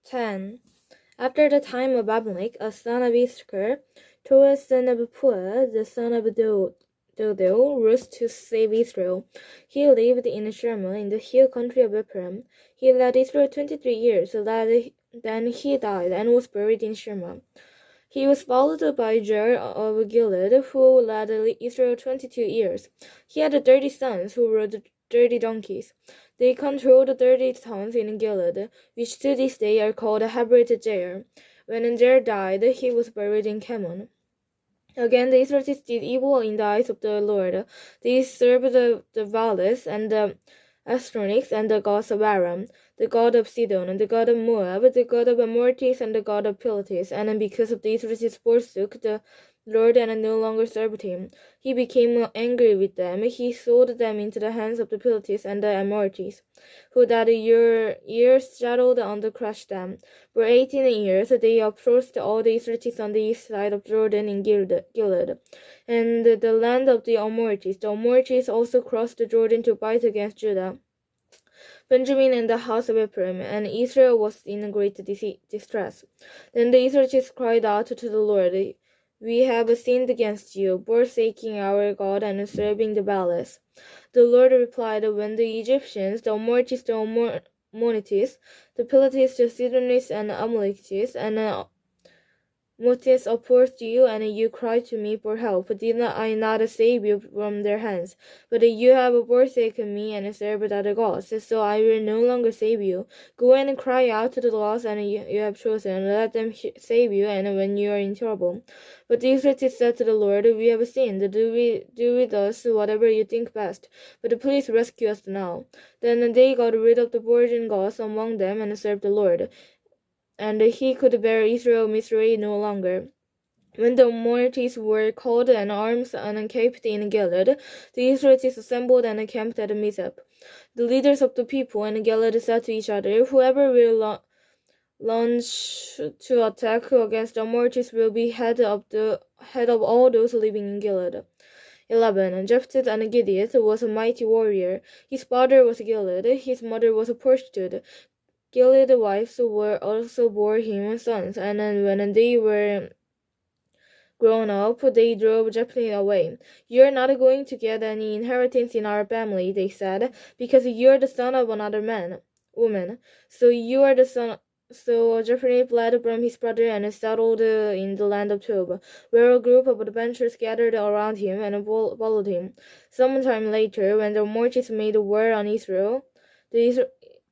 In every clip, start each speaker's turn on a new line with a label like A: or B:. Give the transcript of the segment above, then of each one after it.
A: 10. After the time of Abimelech, a son of Issachar, Toa son of Puah, the son of Dodo, rose to save Israel. He lived in Sherma, in the hill country of Ephraim. He led Israel 23 years. Then he died and was buried in Sherma. He was followed by Jair of Gilead, who led Israel 22 years. He had 30 sons who rode 30 donkeys. They controlled 30 towns in Gilead, which to this day are called Hebron Jair. When Jair died, he was buried in Camon. Again, the Israelites did evil in the eyes of the Lord. They served the Baals and the Astronics and the gods of Aram, the god of Sidon, and the god of Moab, the god of Amorites, and the god of Pelotes. And because of the Israelites forsook the Lord and no longer served him, he became angry with them. He sold them into the hands of the Pelotes and the Amorites, who that year settled and crushed them. For 18 years they oppressed all the Israelites on the east side of Jordan in Gilead, and the land of the Amorites. The Amorites also crossed the Jordan to fight against Judah, Benjamin, and the house of Ephraim, and Israel was in great distress. Then the Israelites cried out to the Lord, "We have sinned against you, forsaking our God and serving the Baals." The Lord replied, "When the Egyptians, the Amorites, the Ammonites, the Pelotes, the Sidonites, and Amalekites, and Moses opposed you, and you cried to me for help. Did I not save you from their hands? But you have forsaken me and served other gods, so I will no longer save you. Go and cry out to the gods and you have chosen. Let them save you, and when you are in trouble." But the Israelites said to the Lord, "We have sinned. Do with us whatever you think best, but please rescue us now." Then they got rid of the foreign gods among them and served the Lord, and he could bear Israel misery no longer. When the Amorites were called and arms encamped in Gilead, the Israelites assembled and encamped at Mizpah. The leaders of the people in Gilead said to each other, "Whoever will launch to attack against the Amorites will be head of all those living in Gilead." 11. Jephthah and Gilead was a mighty warrior. His father was Gilead, his mother was a prostitute. Gilead's wives also bore him sons, and when they were grown up, they drove Jephthah away. "You're not going to get any inheritance in our family," they said, "because you're the son of another woman. So Jephthah fled from his brother and settled in the land of Tob, where a group of adventurers gathered around him and followed him. Some time later, when the Amorites made war on Israel,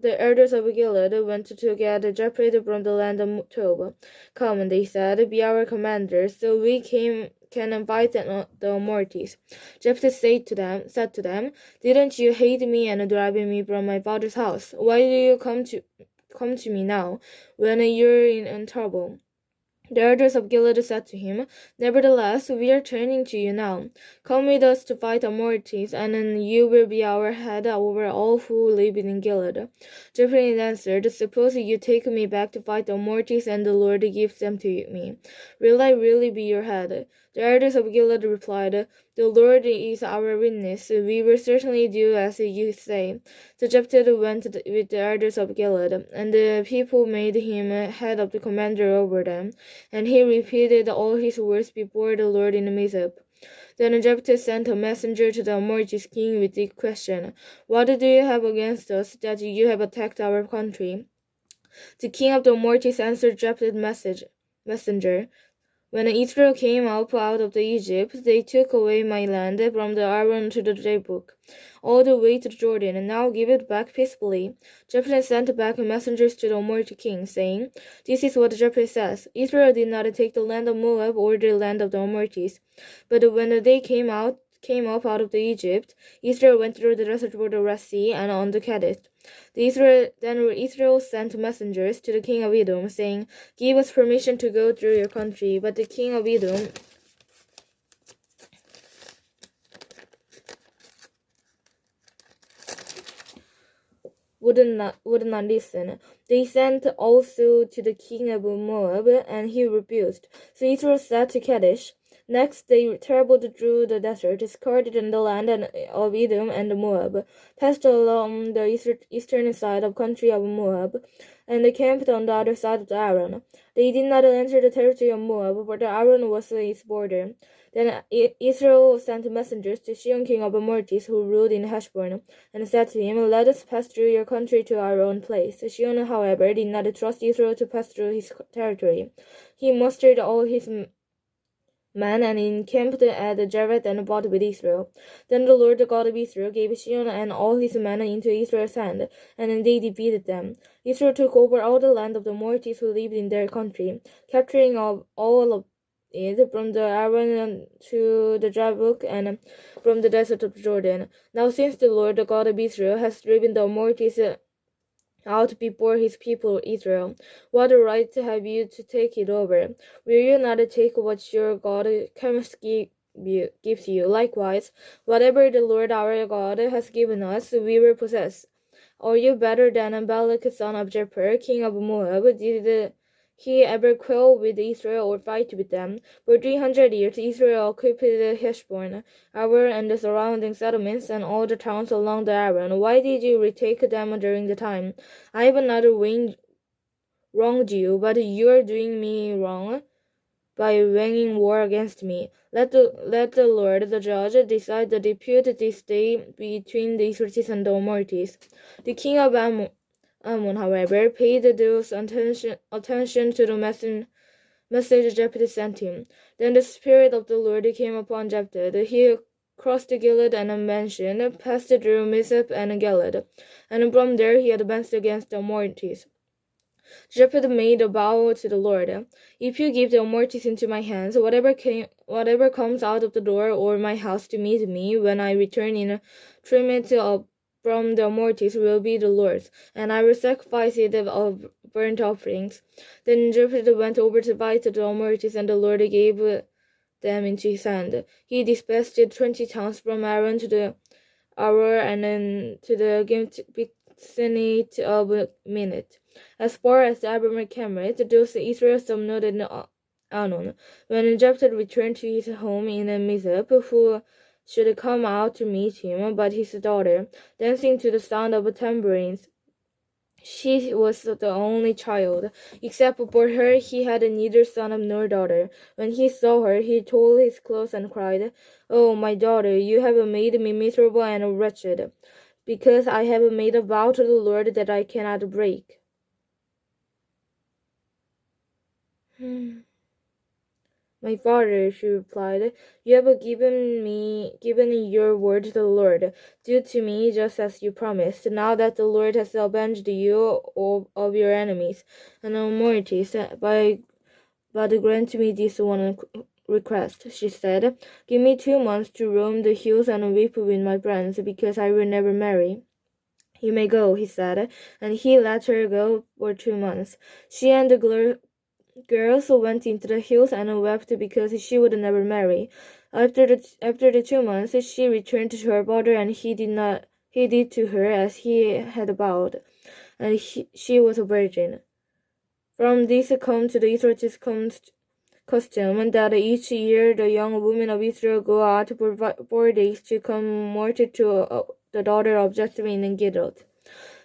A: the elders of Gilead went to get Jephthah from the land of Tob. "Come," they said, "be our commander, so we can fight the Amorites." Jephthah said to them, "Didn't you hate me and drive me from my father's house? Why do you come to me now, when you're in trouble?" The elders of Gilead said to him, "Nevertheless, we are turning to you now. Come with us to fight the Amorites, and then you will be our head over all who live in Gilead." Jephthah answered, "Suppose you take me back to fight the Amorites, and the Lord gives them to me. Will I really be your head?" The elders of Gilead replied, "The Lord is our witness. We will certainly do as you say." So Jephthah went with the elders of Gilead, and the people made him head of the commander over them, and he repeated all his words before the Lord in Mizpah. Then Jephthah sent a messenger to the Amorites king with the question, "What do you have against us, that you have attacked our country?" The king of the Amorites answered Jephthah's messenger, "When Israel came up out of Egypt, they took away my land from the Arnon to the Jabbok, all the way to the Jordan, and now give it back peacefully." Jephthah sent back messengers to the Amorite king, saying, "This is what Jephthah says: Israel did not take the land of Moab or the land of the Amorites, but when they came up out of Egypt, Israel went through the desert toward the Red Sea and on the Kadesh. Then Israel sent messengers to the king of Edom, saying, 'Give us permission to go through your country.' But the king of Edom would not listen. They sent also to the king of Moab, and he refused. So Israel said to Kadesh, Next they traveled through the desert, skirted in the land of Edom and Moab, passed along the eastern side of country of Moab, and camped on the other side of the Arnon. They did not enter the territory of Moab, for the Arnon was its border. Then Israel sent messengers to Sihon king of Amorites, who ruled in Heshbon, and said to him, "Let us pass through your country to our own place." Sihon, however, did not trust Israel to pass through his territory. He mustered all his men and encamped at Jared and fought with Israel. Then the Lord, the God of Israel, gave Sihon and all his men into Israel's hand, and they defeated them. Israel took over all the land of the Amorites who lived in their country, capturing all of it from the Arnon to the Jabbok and from the desert of Jordan. Now since the Lord, the God of Israel, has driven the Amorites out before his people Israel, what right have you to take it over? Will you not take what your God gives you? Likewise, whatever the Lord our God has given us, we will possess. Are you better than Balak son of Jephthah, king of Moab? Did he ever quarrel with Israel or fight with them? For 300 years Israel occupied Heshbon, Aroer, and the surrounding settlements, and all the towns along the Arnon. Why did you retake them during the time? I have not wronged you, but you are doing me wrong by waging war against me. Let the Lord, the judge, decide the dispute this day between the Israelites and the Amorites. The king of Ammon, however, paid due attention to the message Jephthah sent him. Then the Spirit of the Lord came upon Jephthah. He crossed Gilead and Benjamin, passed through Mizpah and Gilead, and from there he advanced against the Amorites. Jephthah made a vow to the Lord, "If you give the Amorites into my hands, whatever comes out of the door or my house to meet me when I return in tribute from the Amorites will be the Lord's, and I will sacrifice it of burnt offerings." Then Jephthah went over to fight the Amorites, and the Lord gave them into his hand. He dispatched 20 towns from Aaron to the Aroer and then to the vicinity of Minit, as far as Abimelech, those Israel subdued in Anon. When Jephthah returned to his home in Mizpah, who should come out to meet him but his daughter, dancing to the sound of tambourines? She was the only child. Except for her, he had neither son nor daughter. When he saw her, he tore his clothes and cried, "Oh, my daughter, you have made me miserable and wretched, because I have made a vow to the Lord that I cannot break." "My father," she replied, "you have given your word to the Lord. Do to me just as you promised. Now that the Lord has avenged you of your enemies and Amorites, but grant me this one request," she said. "Give me 2 months to roam the hills and weep with my friends, because I will never marry." "You may go," he said, and he let her go for 2 months. She and the girls went into the hills and wept because she would never marry. After the 2 months, she returned to her father, and he did to her as he had vowed, and she was a virgin. From this come to the Israelites' custom that each year the young women of Israel go out for 4 days to commemorate to the daughter of Jeshurun in Gilead.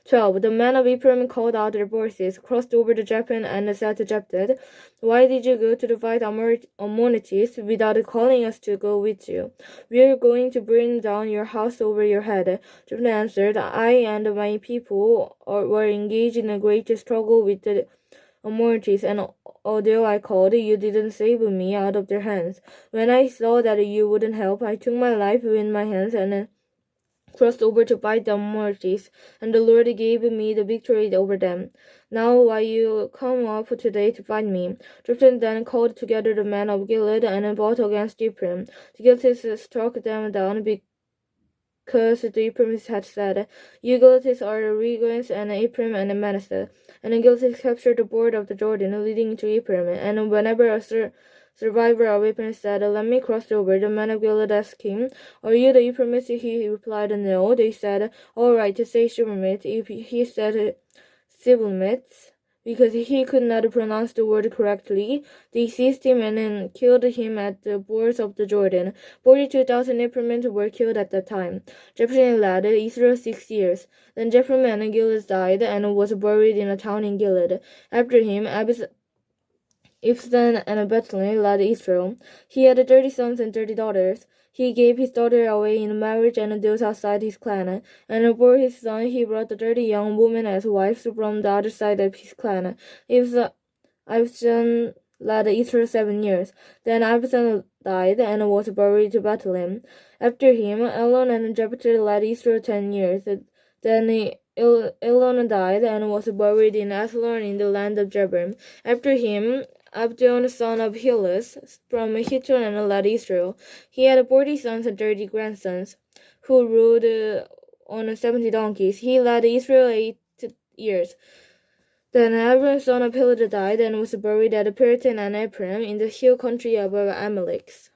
A: 12. The men of Ephraim called out their voices, crossed over the Japheth, and said to Jephthah, "Why did you go to the fight Ammonites without calling us to go with you? We are going to burn down your house over your head." Jephthah answered, "I and my people were engaged in a great struggle with the Amorites, and although I called, you didn't save me out of their hands. When I saw that you wouldn't help, I took my life in my hands and crossed over to fight the Amorites, and the Lord gave me the victory over them. Now why you come up today to fight me?" Jephthah then called together the men of Gilead and fought against Ephraim. The Gileadites struck them down because the Ephraimites had said, "You Gileadites are Reubenites and Ephraim and Manasseh." And the Gileadites captured the border of the Jordan leading to Ephraim, and whenever a survivor of Ephraim said, "Let me cross over," the men of Gilead asked him, "Are you the Ephraimites?" He replied, "No." They said, "All right, say Shibboleth." If he said Sibboleth, because he could not pronounce the word correctly. They seized him and killed him at the borders of the Jordan. 42,000 Ephraimites were killed at that time. Jephthah led Israel 6 years. Then Jephthah and Gilead died and was buried in a town in Gilead. After him, Ibzan and Bethlehem led Israel. He had 30 sons and 30 daughters. He gave his daughter away in marriage and those outside his clan. And for his son he brought 30 young women as wives from the other side of his clan. Ibzan led Israel 7 years. Then Ibzan died and was buried in Bethlehem. After him, Elon and Jephthah led Israel 10 years. Then Elon died and was buried in Athlon in the land of Jebrim. After him, Abdon, son of Hilus, from Hitron and led Israel. He had 40 sons and 30 grandsons, who ruled on 70 donkeys. He led Israel 8 years. Then Abram, son of Hilda, died and was buried at Piriton and Ephraim in the hill country of Amalekites.